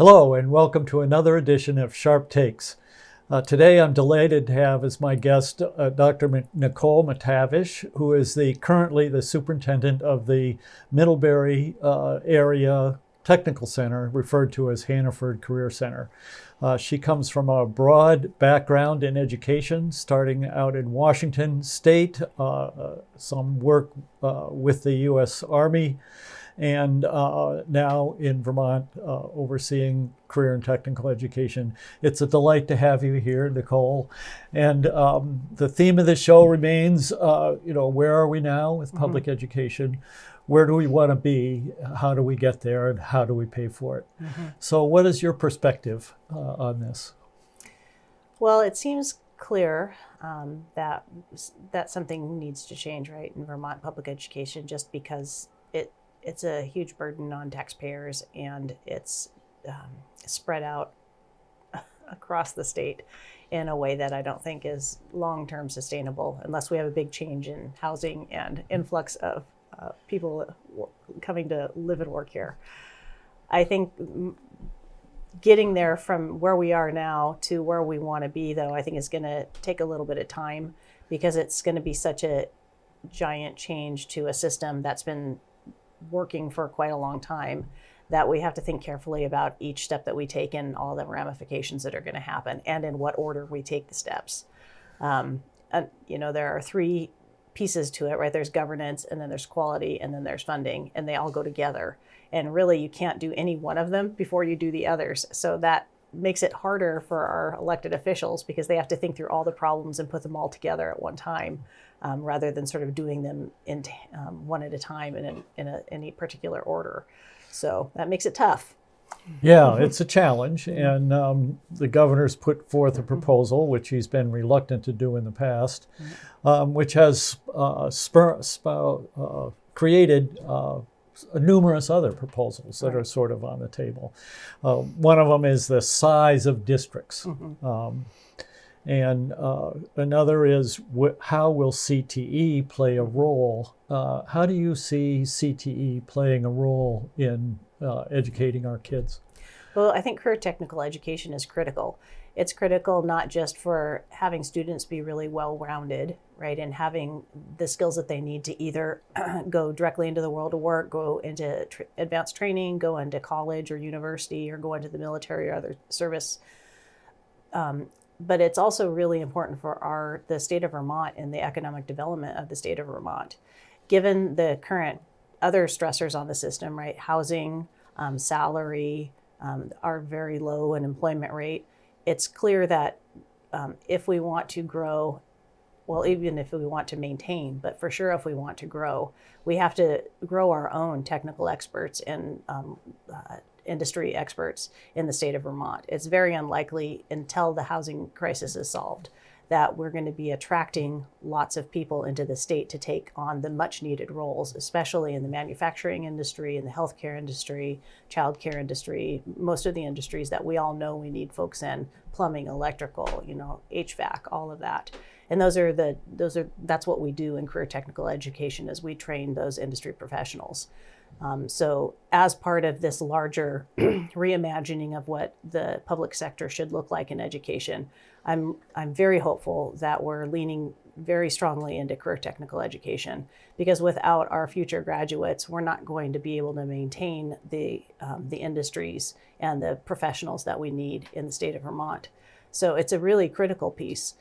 Hello and welcome to another edition of Sharpe Takes. Today I'm delighted to have as my guest Dr. Nicole MacTavish, who is currently the superintendent of the Middlebury Area Technical Center, referred to as Hannaford Career Center. She comes from a broad background in education, starting out in Washington State, some work with the U.S. Army, and now in Vermont, overseeing career and technical education. It's a delight to have you here, Nicole. And the theme of the show remains, where are we now with public education? Where do we want to be? How do we get there? And how do we pay for it? So what is your perspective on this? Well, it seems clear that something needs to change, right, in Vermont public education, just because it's a huge burden on taxpayers, and it's spread out across the state in a way that I don't think is long-term sustainable unless we have a big change in housing and influx of people coming to live and work here. I think getting there from where we are now to where we want to be, though, I think is going to take a little bit of time, because it's going to be such a giant change to a system that's been working for quite a long time, that we have to think carefully about each step that we take and all the ramifications that are going to happen, and in what order we take the steps. And, there are three pieces to it, right? There's governance, and then there's quality, and then there's funding, and they all go together. And really, you can't do any one of them before you do the others. So that makes it harder for our elected officials, because they have to think through all the problems and put them all together at one time, rather than sort of doing them in one at a time in any particular order. So that makes it tough. Yeah, it's a challenge, and the governor's put forth a proposal, which he's been reluctant to do in the past, which has created numerous other proposals that are sort of on the table. One of them is the size of districts. And another is how will CTE play a role? How do you see CTE playing a role in educating our kids? Well, I think career technical education is critical. It's critical not just for having students be really well-rounded, right, and having the skills that they need to either go directly into the world of work, go into advanced training, go into college or university, or go into the military or other service. But it's also really important for the state of Vermont and the economic development of the state of Vermont. Given the current other stressors on the system, right, housing, salary, are very low unemployment rate, it's clear that if we want to grow, well, even if we want to maintain, but for sure if we want to grow, we have to grow our own technical experts and industry experts in the state of Vermont. It's very unlikely, until the housing crisis is solved, that we're going to be attracting lots of people into the state to take on the much needed roles, especially in the manufacturing industry, in the healthcare industry, childcare industry, most of the industries that we all know we need folks in: plumbing, electrical, HVAC, all of that. And that's what we do in career technical education, is we train those industry professionals. So as part of this larger reimagining of what the public sector should look like in education, I'm very hopeful that we're leaning very strongly into career technical education, because without our future graduates, we're not going to be able to maintain the industries and the professionals that we need in the state of Vermont. So it's a really critical piece.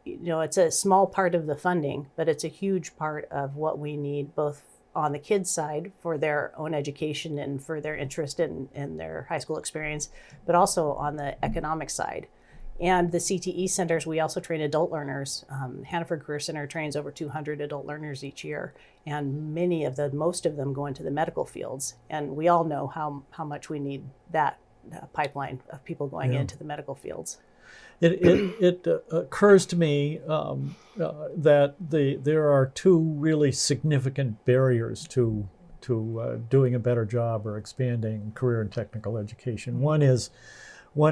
It's a small part of the funding, but it's a huge part of what we need, both on the kids' side for their own education and for their interest in their high school experience, but also on the economic side. And the CTE centers, we also train adult learners. Hannaford Career Center trains over 200 adult learners each year, and most of them go into the medical fields. And we all know how much we need that pipeline of people going into the medical fields. It occurs to me that there are two really significant barriers to doing a better job or expanding career and technical education. One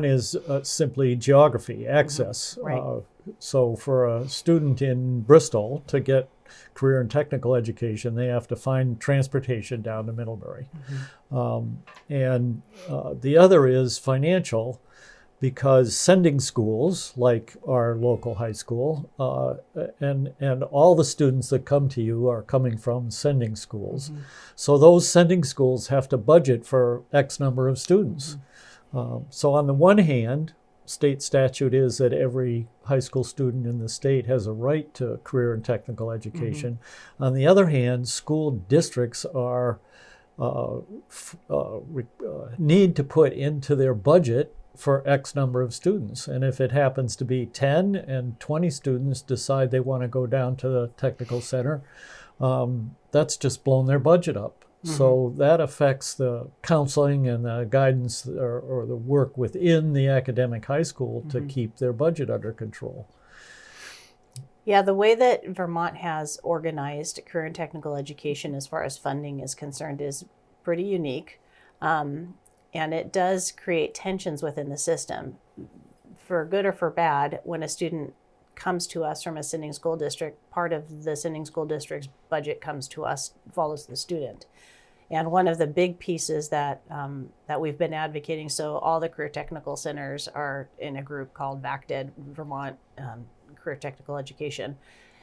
is simply geography, access. Right. So for a student in Bristol to get career and technical education, they have to find transportation down to Middlebury. And the other is financial, because sending schools, like our local high school, and all the students that come to you are coming from sending schools. So those sending schools have to budget for X number of students. So on the one hand, state statute is that every high school student in the state has a right to career and technical education. On the other hand, school districts are need to put into their budget for X number of students. And if it happens to be 10 and 20 students decide they want to go down to the technical center, that's just blown their budget up. So that affects the counseling and the guidance or the work within the academic high school to keep their budget under control. Yeah, the way that Vermont has organized career and technical education as far as funding is concerned is pretty unique. And it does create tensions within the system. For good or for bad, when a student comes to us from a sending school district, part of the sending school district's budget comes to us, follows the student. And one of the big pieces that we've been advocating, so all the career technical centers are in a group called VACTED, Vermont Career Technical Education.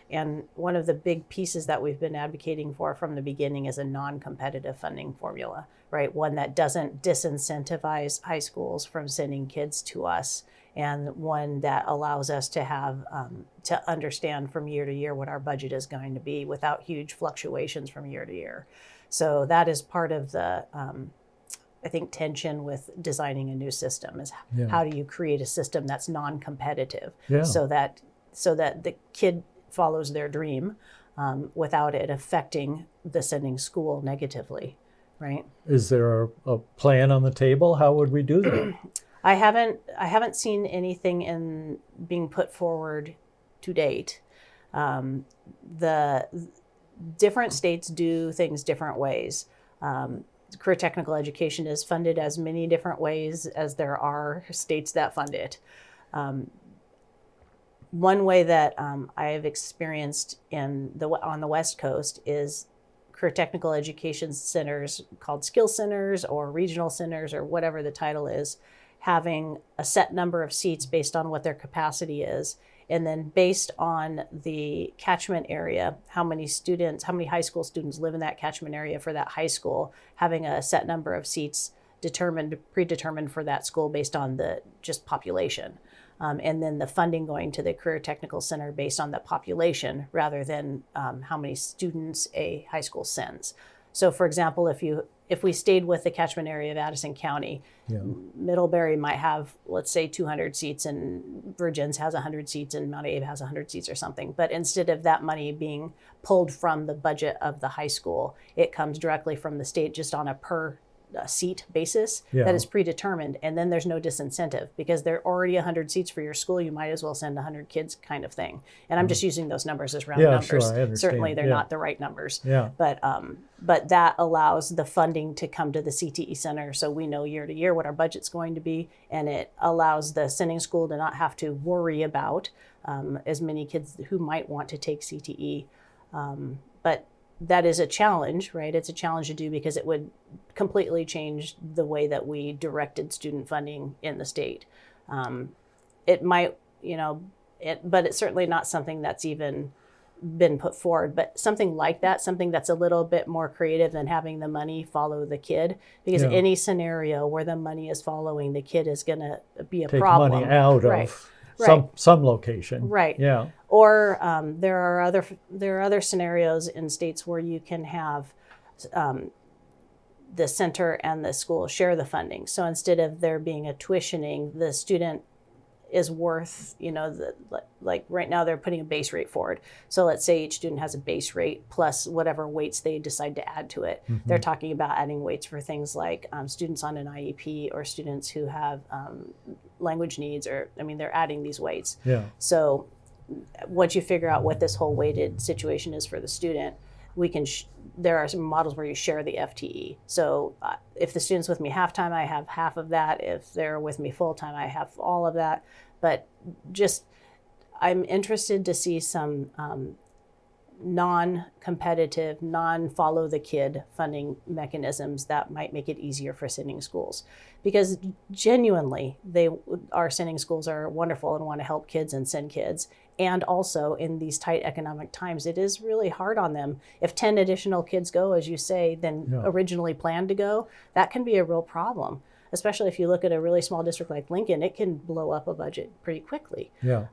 And one of the big pieces that we've been advocating for from the beginning is a non-competitive funding formula, right? One that doesn't disincentivize high schools from sending kids to us, and one that allows us to have to understand from year to year what our budget is going to be without huge fluctuations from year to year. So that is part of the, I think, tension with designing a new system is how do you create a system that's non-competitive so that the kid follows their dream without it affecting the sending school negatively, right? Is there a plan on the table? How would we do that? I haven't seen anything being put forward to date. The different states do things different ways. Career technical education is funded as many different ways as there are states that fund it. One way that I have experienced on the West Coast is career technical education centers called skill centers or regional centers or whatever the title is, having a set number of seats based on what their capacity is. And then based on the catchment area, how many high school students live in that catchment area for that high school, having a set number of seats predetermined for that school based on the just population. And then the funding going to the Career Technical Center based on the population rather than how many students a high school sends. So for example, if we stayed with the catchment area of Addison County, Middlebury might have, let's say, 200 seats and Virgins has 100 seats and Mount Abe has 100 seats or something. But instead of that money being pulled from the budget of the high school, it comes directly from the state just on a per seat basis that is predetermined, and then there's no disincentive because there are already 100 seats for your school. You might as well send 100 kids, kind of thing. And I'm just using those numbers as round numbers. Sure, I understand. Certainly, they're not the right numbers. But that allows the funding to come to the CTE center, so we know year to year what our budget's going to be, and it allows the sending school to not have to worry about as many kids who might want to take CTE. But that is a challenge, right? It's a challenge to do because it would completely change the way that we directed student funding in the state. It might, but it's certainly not something that's even been put forward. But something like that, something that's a little bit more creative than having the money follow the kid, because any scenario where the money is following the kid is going to be a problem. Take money out of some location. Right. Yeah. Or there are other scenarios in states where you can have the center and the school share the funding. So instead of there being a tuitioning, the student is worth, like right now they're putting a base rate forward. So let's say each student has a base rate plus whatever weights they decide to add to it. They're talking about adding weights for things like students on an IEP or students who have language needs, they're adding these weights. Yeah. So once you figure out what this whole weighted situation is for the student, we can there are some models where you share the FTE. So if the student's with me half-time, I have half of that. If they're with me full-time, I have all of that. But I'm interested to see some non-competitive, non-follow the kid funding mechanisms that might make it easier for sending schools. Because genuinely, our sending schools are wonderful and want to help kids and send kids. And also in these tight economic times, it is really hard on them. If 10 additional kids go, as you say, than originally planned to go, that can be a real problem. Especially if you look at a really small district like Lincoln, it can blow up a budget pretty quickly. Yeah.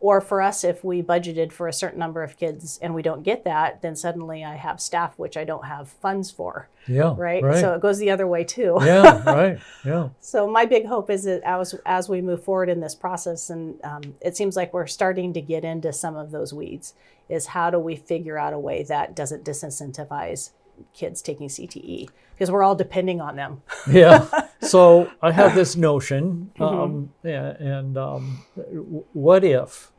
Or for us, if we budgeted for a certain number of kids and we don't get that, then suddenly I have staff which I don't have funds for. Yeah. Right? So it goes the other way too. Yeah. Right. Yeah. So my big hope is that as we move forward in this process, and it seems like we're starting to get into some of those weeds, is how do we figure out a way that doesn't disincentivize kids taking CTE, because we're all depending on them. Yeah. So I have this notion, what if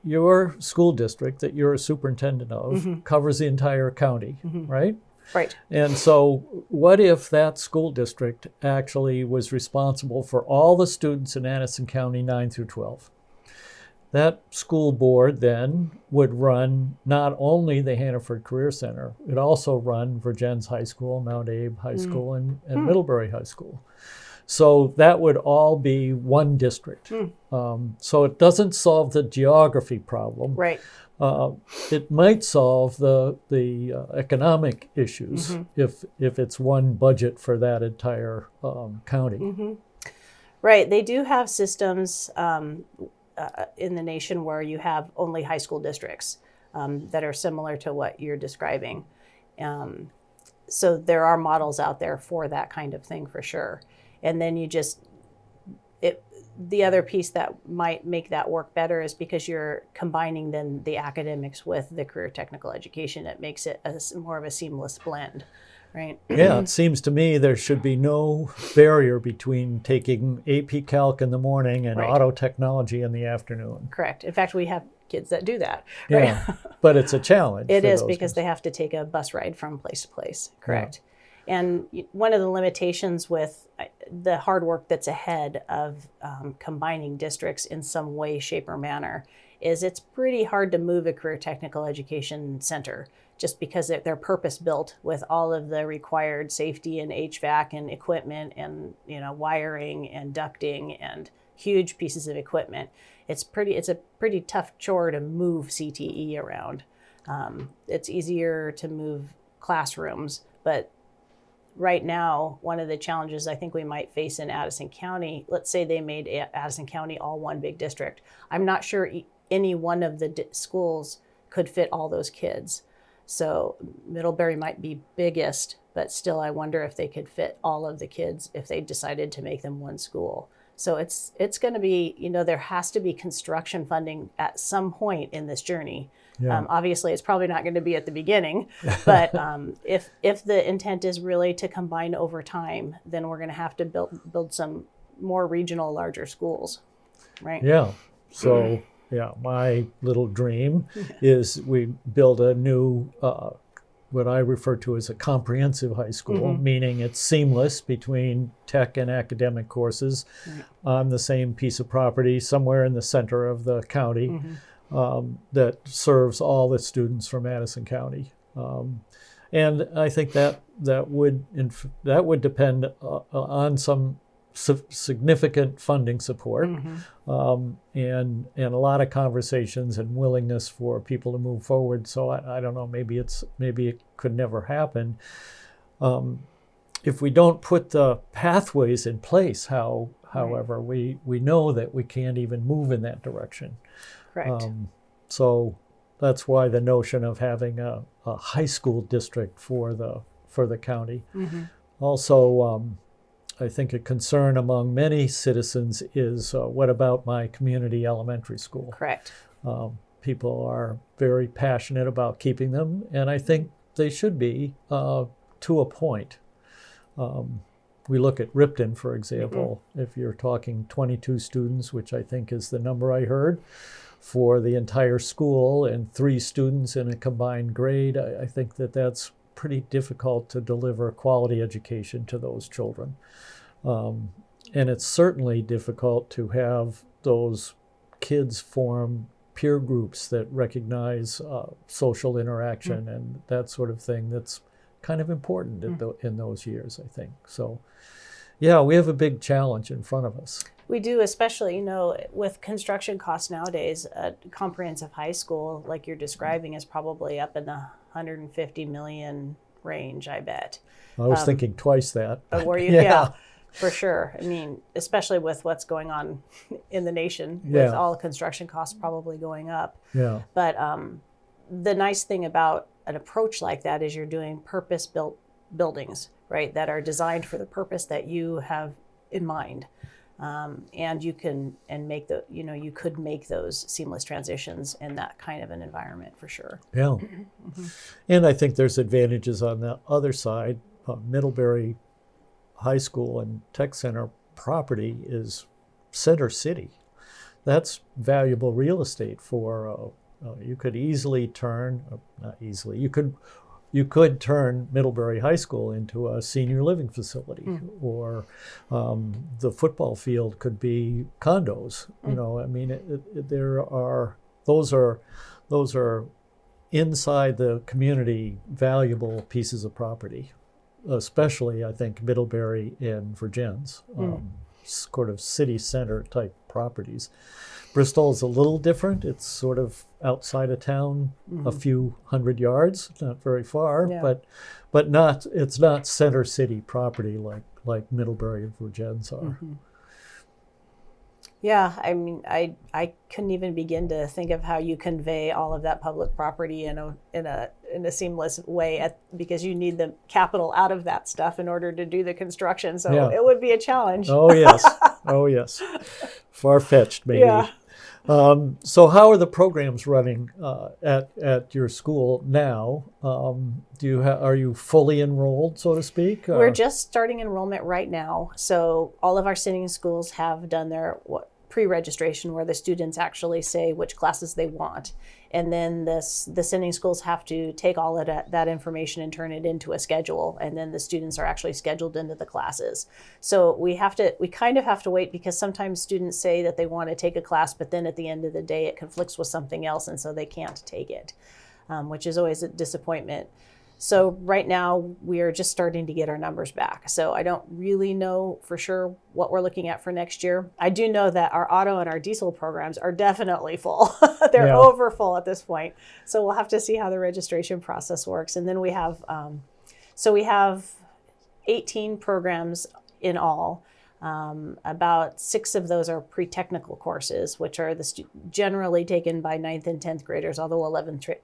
your school district that you're a superintendent of covers the entire county, right? Right. And so what if that school district actually was responsible for all the students in Addison County 9 through 12? That school board then would run not only the Hannaford Career Center, it also run Virgins High School, Mount Abe High School, and Middlebury High School. So that would all be one district. So it doesn't solve the geography problem. Right. It might solve the economic issues if it's one budget for that entire county. Right. They do have systems in the nation where you have only high school districts that are similar to what you're describing. So there are models out there for that kind of thing for sure. And then the other piece that might make that work better is because you're combining then the academics with the career technical education. It makes it more of a seamless blend. Right. Yeah, it seems to me there should be no barrier between taking AP Calc in the morning and auto technology in the afternoon. Correct. In fact, we have kids that do that. Right? Yeah, but it's a challenge. It is because they have to take a bus ride from place to place. Correct. Yeah. And one of the limitations with the hard work that's ahead of combining districts in some way, shape, or manner is it's pretty hard to move a career technical education center, just because they're purpose-built with all of the required safety and HVAC and equipment and wiring and ducting and huge pieces of equipment. It's a pretty tough chore to move CTE around. It's easier to move classrooms, but right now, one of the challenges I think we might face in Addison County, let's say they made Addison County all one big district. I'm not sure any one of the schools could fit all those kids. So Middlebury might be biggest, but still I wonder if they could fit all of the kids if they decided to make them one school. So it's going to be, there has to be construction funding at some point in this journey. Yeah. Obviously, it's probably not going to be at the beginning, but if the intent is really to combine over time, then we're going to have to build some more regional, larger schools, right? Yeah. So, my little dream is we build a new, what I refer to as a comprehensive high school, meaning it's seamless between tech and academic courses on the same piece of property somewhere in the center of the county. That serves all the students from Addison County, and I think that would depend on some significant funding support, and a lot of conversations and willingness for people to move forward. So I don't know, maybe it could never happen if we don't put the pathways in place. However, we know that we can't even move in that direction. Correct. So that's why the notion of having a high school district for the county. Also, I think a concern among many citizens is what about my community elementary school? Correct. People are very passionate about keeping them, and I think they should be to a point. We look at Ripton, for example. If you're talking 22 students, which I think is the number I heard, for the entire school and 3 students in a combined grade, I think that's pretty difficult to deliver quality education to those children. And it's certainly difficult to have those kids form peer groups that recognize social interaction and that sort of thing. That's kind of important in those years, I think. So, yeah, we have a big challenge in front of us. We do, especially, with construction costs nowadays. A comprehensive high school, like you're describing, is probably up in the 150 million range, I bet. I was thinking twice that. Were you? Yeah, for sure. I mean, especially with what's going on in the nation, with all construction costs probably going up. Yeah. But the nice thing about an approach like that is you're doing purpose-built buildings, right, that are designed for the purpose that you have in mind. And you can you could make those seamless transitions in that kind of an environment for sure. Yeah. And I think there's advantages on the other side. Middlebury High School and Tech Center property is center city. That's valuable real estate for, you could easily turn, not easily, you could turn Middlebury High School into a senior living facility, or the football field could be condos. I mean, those are inside the community valuable pieces of property, especially I think Middlebury and Virgins, sort of city center type properties. Bristol is a little different. It's sort of outside of town, a few hundred yards, not very far, but not. It's not center city property like Middlebury and Virgins are. Yeah, I mean, I couldn't even begin to think of how you convey all of that public property in a seamless way, because you need the capital out of that stuff in order to do the construction. So it would be a challenge. Oh yes, far-fetched maybe. Yeah. So how are the programs running at your school now? Are you fully enrolled, so to speak? We're just starting enrollment right now. So all of our sitting schools have done their pre-registration, where the students actually say which classes they want. And then the sending schools have to take all of that information and turn it into a schedule. And then the students are actually scheduled into the classes. So we kind of have to wait, because sometimes students say that they want to take a class, but then at the end of the day, it conflicts with something else. And so they can't take it, which is always a disappointment. So right now we are just starting to get our numbers back. So I don't really know for sure what we're looking at for next year. I do know that our auto and our diesel programs are definitely full. They're over full at this point. So we'll have to see how the registration process works. And then we have, we have 18 programs in all. About 6 of those are pre-technical courses, which are generally taken by 9th and 10th graders, although 11th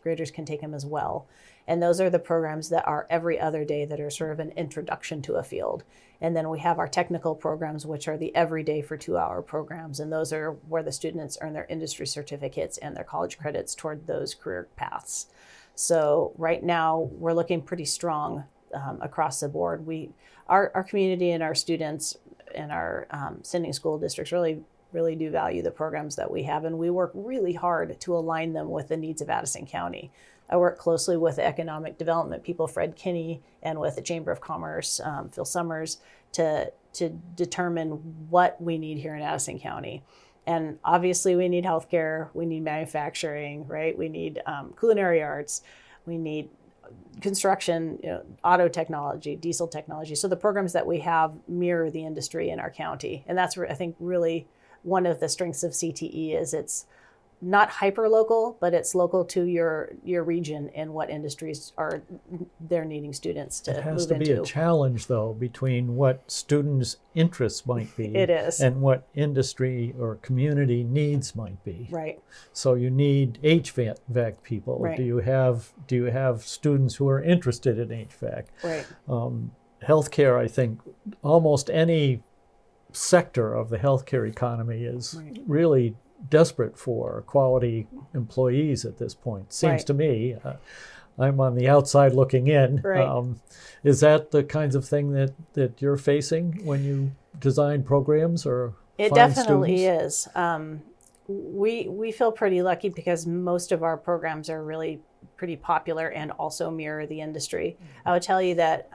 graders can take them as well. And those are the programs that are every other day, that are sort of an introduction to a field. And then we have our technical programs, which are the everyday for 2-hour programs. And those are where the students earn their industry certificates and their college credits toward those career paths. So right now we're looking pretty strong across the board. Our community and our students and our sending school districts really do value the programs that we have, and we work really hard to align them with the needs of Addison County. I work closely with the economic development people, Fred Kinney, and with the Chamber of Commerce, Phil Summers, to determine what we need here in Addison County. And obviously we need healthcare, we need manufacturing, right? We need culinary arts, we need construction, auto technology, diesel technology. So the programs that we have mirror the industry in our county. And that's, I think, really one of the strengths of CTE is it's not hyper local, but it's local to your region and what industries are they're needing students to move into. It has to be a challenge, though, between what students' interests might be it is. And what industry or community needs might be. Right. So you need HVAC people. Right. Do you have students who are interested in HVAC? Right. Healthcare, I think, almost any sector of the healthcare economy is really desperate for quality employees at this point. Seems to me. I'm on the outside looking in. Right. Is that the kinds of thing that you're facing when you design programs or It find definitely students? is. We feel pretty lucky because most of our programs are really pretty popular and also mirror the industry. I would tell you that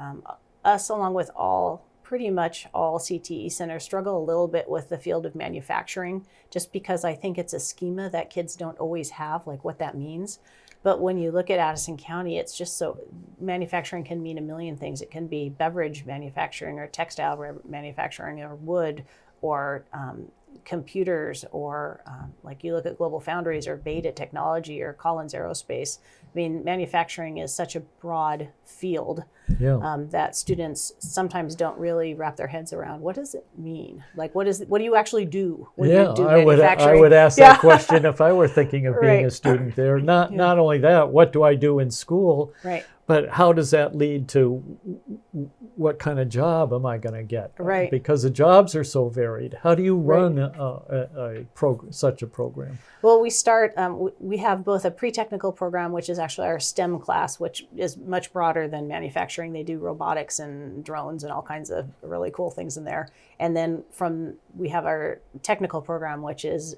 us, along with all pretty much all CTE centers struggle a little bit with the field of manufacturing, just because I think it's a schema that kids don't always have, like what that means. But when you look at Addison County, it's just so, manufacturing can mean a million things. It can be beverage manufacturing or textile manufacturing or wood or computers or like you look at Global Foundries or Beta Technology or Collins Aerospace. I mean, manufacturing is such a broad field that students sometimes don't really wrap their heads around. What does it mean? Like, what do you actually do when you do manufacturing? I would ask that question if I were thinking of being a student there. Not only that, what do I do in school? Right. But how does that lead to what kind of job am I going to get? Right. Because the jobs are so varied. How do you run such a program? Well, we start, we have both a pre-technical program, which is actually our STEM class, which is much broader than manufacturing. They do robotics and drones and all kinds of really cool things in there. And then we have our technical program, which is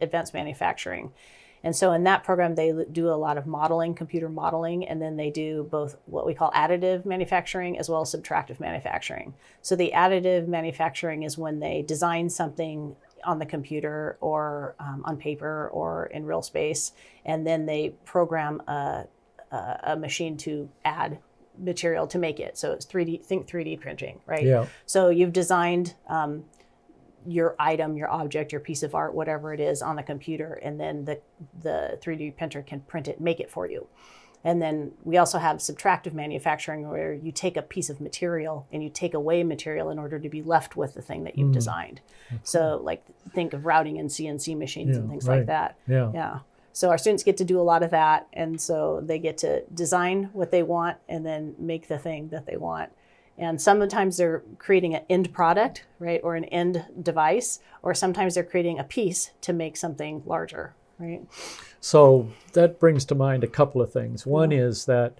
advanced manufacturing. And so in that program, they do a lot of modeling, computer modeling, and then they do both what we call additive manufacturing as well as subtractive manufacturing. So the additive manufacturing is when they design something on the computer or on paper or in real space, and then they program a machine to add material to make it. So it's 3D printing, right? Yeah. So you've designed your item, your object, your piece of art, whatever it is on the computer, and then the 3D printer can print it, make it for you. And then we also have subtractive manufacturing where you take a piece of material and you take away material in order to be left with the thing that you've designed. Okay. So like think of routing and CNC machines and things like that. Yeah. So our students get to do a lot of that. And so they get to design what they want and then make the thing that they want. And sometimes they're creating an end product, right, or an end device, or sometimes they're creating a piece to make something larger, right? So that brings to mind a couple of things. One is that,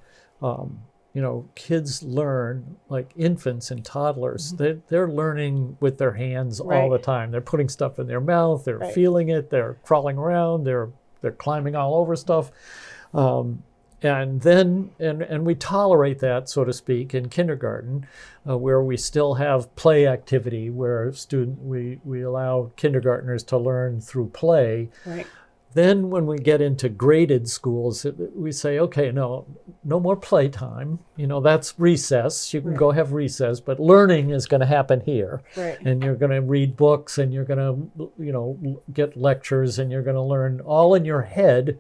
kids learn, like infants and toddlers, they're learning with their hands all the time. They're putting stuff in their mouth, they're feeling it, they're crawling around, they're climbing all over stuff. And then, and we tolerate that, so to speak, in kindergarten, where we still have play activity, where we allow kindergartners to learn through play. Right. Then when we get into graded schools, we say, okay, no more playtime. That's recess. You can go have recess, but learning is going to happen here. Right. And you're going to read books, and you're going to, get lectures, and you're going to learn all in your head.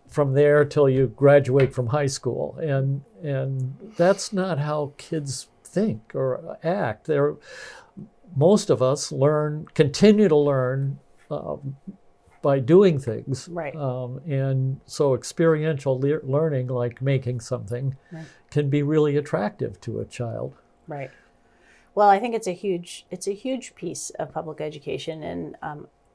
From there till you graduate from high school. And that's not how kids think or act. Most of us continue to learn by doing things. Right. And so experiential learning, like making something, can be really attractive to a child. Right. Well, I think it's a huge piece of public education. And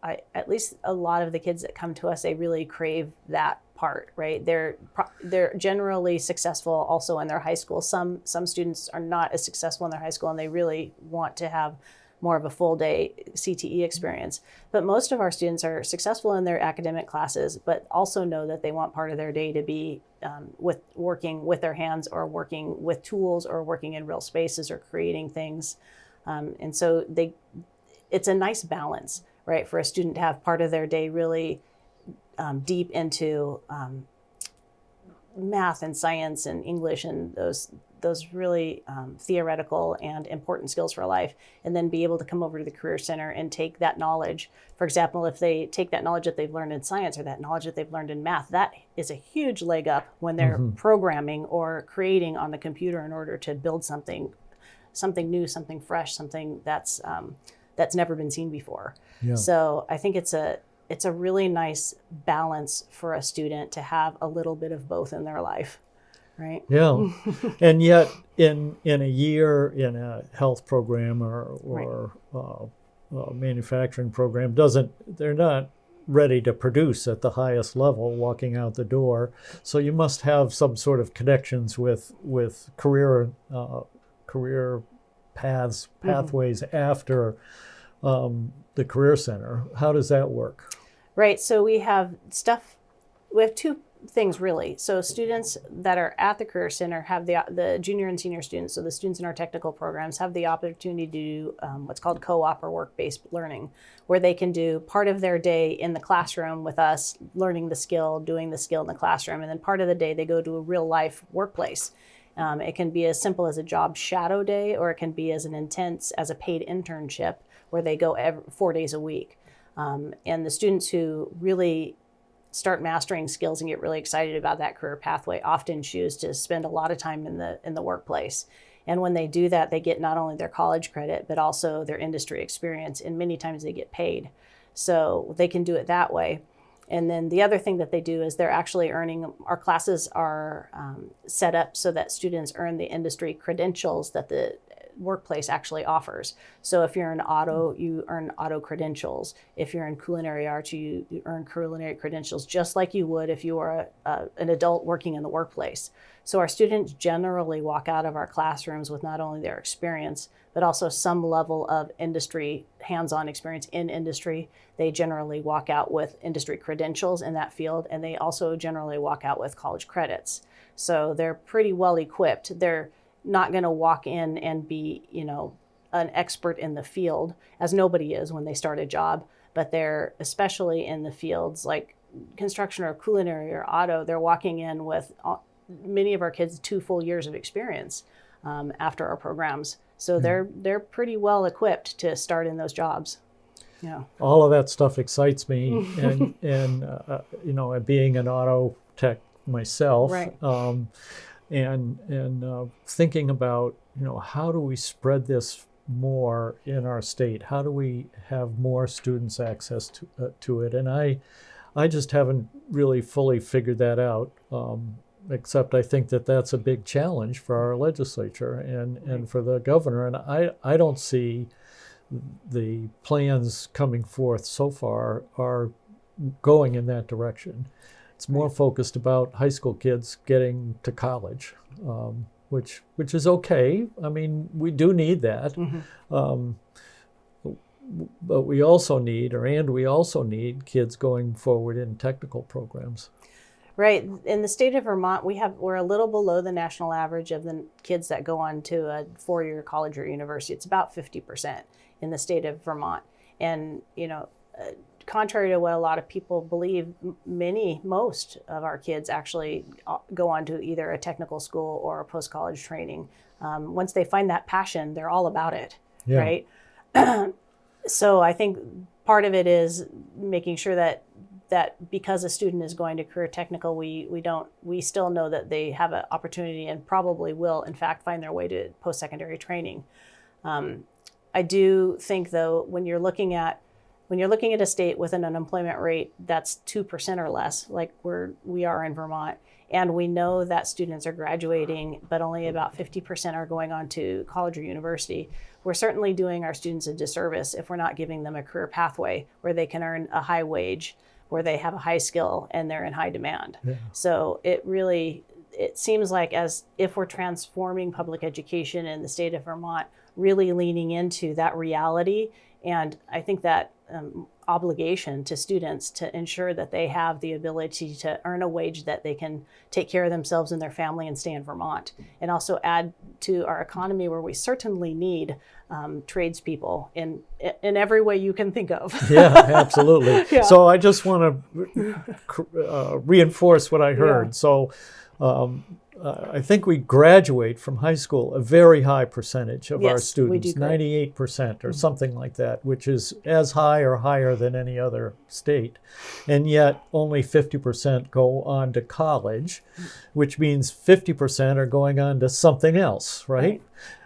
at least a lot of the kids that come to us, they really crave that part, right? They're generally successful also in their high school. Some students are not as successful in their high school, and they really want to have more of a full day CTE experience. But most of our students are successful in their academic classes, but also know that they want part of their day to be working with their hands, or working with tools, or working in real spaces, or creating things. And so it's a nice balance, right, for a student to have part of their day really deep into math and science and English and those really theoretical and important skills for life, and then be able to come over to the Career Center and take that knowledge. For example, if they take that knowledge that they've learned in science or that knowledge that they've learned in math, that is a huge leg up when they're programming or creating on the computer in order to build something new, something fresh, something that's never been seen before. Yeah. So I think it's a really nice balance for a student to have a little bit of both in their life, right? Yeah. And yet in a year in a health program or a manufacturing program, they're not ready to produce at the highest level walking out the door. So you must have some sort of connections with career pathways after the Career Center. How does that work? Right. So we have two things really. So students that are at the Career Center have the junior and senior students, so the students in our technical programs have the opportunity to do what's called co-op or work-based learning, where they can do part of their day in the classroom with us, learning the skill, doing the skill in the classroom, and then part of the day they go to a real-life workplace. It can be as simple as a job shadow day, or it can be as a paid internship where they go 4 days a week. And the students who really start mastering skills and get really excited about that career pathway often choose to spend a lot of time in the workplace. And when they do that, they get not only their college credit, but also their industry experience, and many times they get paid. So they can do it that way. And then the other thing that they do is they're actually earning, our classes are set up so that students earn the industry credentials that the workplace actually offers. So if you're in auto, you earn auto credentials. If you're in culinary arts, you earn culinary credentials, just like you would if you were an adult working in the workplace. So our students generally walk out of our classrooms with not only their experience, but also some level of industry, hands-on experience in industry. They generally walk out with industry credentials in that field, and they also generally walk out with college credits. So they're pretty well equipped. They're not going to walk in and be, an expert in the field, as nobody is when they start a job, but they're, especially in the fields like construction or culinary or auto, they're walking in with many of our kids 2 full years of experience after our programs. So they're pretty well equipped to start in those jobs. Yeah. All of that stuff excites me, and being an auto tech myself, Right. and thinking about, how do we spread this more in our state? How do we have more students access to it? And I just haven't really fully figured that out, except I think that that's a big challenge for our legislature and for the governor. And I don't see the plans coming forth so far are going in that direction. It's more focused about high school kids getting to college, which is okay. I mean, we do need that, but we also need kids going forward in technical programs. Right. In the state of Vermont, we're a little below the national average of the kids that go on to a 4-year college or university. It's about 50% in the state of Vermont. And, contrary to what a lot of people believe, most of our kids actually go on to either a technical school or a post-college training. Once they find that passion, they're all about it, right? So I think part of it is making sure that because a student is going to career technical, we still know that they have an opportunity and probably will, in fact, find their way to post-secondary training. I do think, though, when you're looking at a state with an unemployment rate that's 2% or less, like we are in Vermont, and we know that students are graduating, but only about 50% are going on to college or university, we're certainly doing our students a disservice if we're not giving them a career pathway where they can earn a high wage, where they have a high skill and they're in high demand. Yeah. So it seems like as if we're transforming public education in the state of Vermont, really leaning into that reality. And I think that obligation to students to ensure that they have the ability to earn a wage that they can take care of themselves and their family and stay in Vermont, and also add to our economy, where we certainly need tradespeople in every way you can think of. Yeah, absolutely. Yeah. So I just want to reinforce what I heard. Yeah. So I think we graduate from high school a very high percentage of our students, 98% or something like that, which is as high or higher than any other state. And yet only 50% go on to college, which means 50% are going on to something else, right?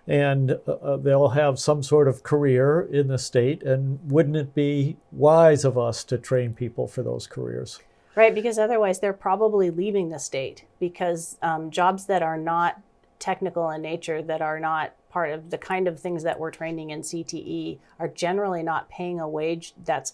And they'll have some sort of career in the state. And wouldn't it be wise of us to train people for those careers? Right, because otherwise they're probably leaving the state, because jobs that are not technical in nature, that are not part of the kind of things that we're training in CTE, are generally not paying a wage that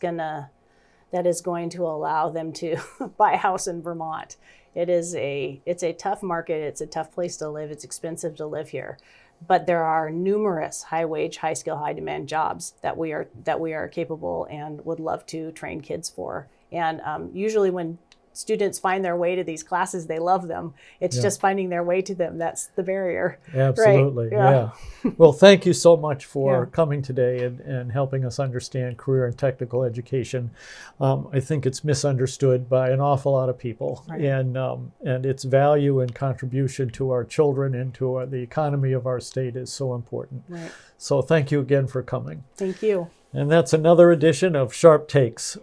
is going to allow them to buy a house in Vermont. It's a tough market. It's a tough place to live. It's expensive to live here. But there are numerous high-wage, high-skill, high-demand jobs that we are capable and would love to train kids for. And usually when students find their way to these classes, they love them. It's Yeah. just finding their way to them. That's the barrier. Absolutely. Right. Yeah. Well, thank you so much for Yeah. coming today and helping us understand career and technical education. I think it's misunderstood by an awful lot of people, Right. and its value and contribution to our children and to the economy of our state is so important. Right. So thank you again for coming. Thank you. And that's another edition of Sharpe Takes.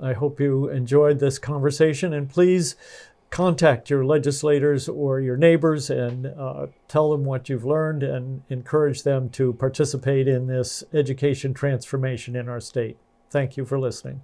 I hope you enjoyed this conversation, and please contact your legislators or your neighbors and tell them what you've learned and encourage them to participate in this education transformation in our state. Thank you for listening.